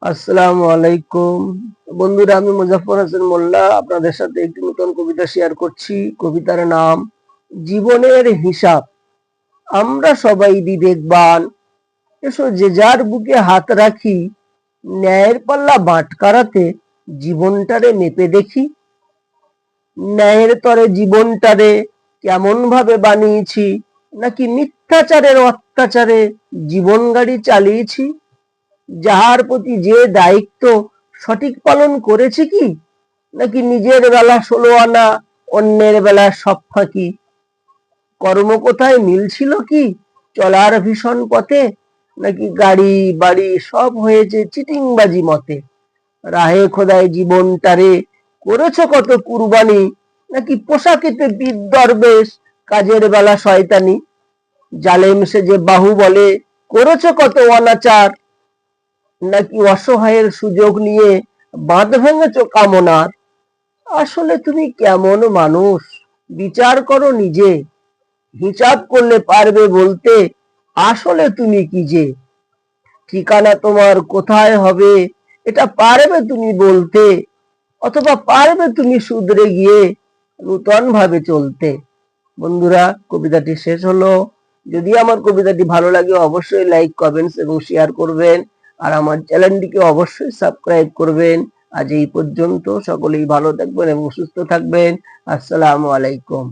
আসসালামু আলাইকুম বন্ধুরা, আমি মুজাফফর হোসেন মোল্লা আপনাদের সাথে একটি নতুন কবিতা শেয়ার করছি। কবিতার নাম জীবনের হিসাব। আমরা সবাই বিবেকবান, এসো যে যার বুকে হাত রাখি, ন্যায়ের পাল্লা বাটখারাতে জীবনটারে মেপে দেখি। ন্যায়ের তরে জীবনটারে কেমন ভাবে বানিয়েছি, নাকি মিথ্যাচারের অত্যাচারে জীবন গাড়ি চালিয়েছি। যাহার প্রতি যে দায়িত্ব সঠিক পালন করেছে কি, নাকি নিজের বেলা 16 আনা, অন্যের বেলা সব ফাঁকি। কর্ম কোথায় মিলছিল কি, চলার ভীষণ পথে, নাকি গাড়ি বাড়ি সব হয়েছে চিটিংবাজি মতে। রাহে খোদায় জীবনটারে করেছ কত কুরবানি, নাকি পোশাকেতে বিদ্দরবেশ, কাজের বেলা শয়তানি। জালেম সেজে বাহু বলে করেছ কত অনাচার, নাকি অসহায়ের সুযোগ নিয়ে বাঁধ ভেঙেছ কামনার। আসলে তুমি কেমন মানুষ, বিচার করো নিজে, হিসাব করলে পারবে বলতে আসলে তুমি কি যে। ঠিকানা তোমার কোথায় হবে এটা পারবে তুমি বলতে, অথবা পারবে তুমি শুধরে গিয়ে নূতন ভাবে চলতে। বন্ধুরা, কবিতাটি শেষ হলো। যদি আমার কবিতাটি ভালো লাগে অবশ্যই লাইক, কমেন্টস এবং শেয়ার করবেন, আর আমার চ্যানেলটিকে অবশ্যই সাবস্ক্রাইব করবেন। আজ এই পর্যন্ত। সকলেই ভালো থাকবেন এবং সুস্থ থাকবেন। আসসালামু আলাইকুম।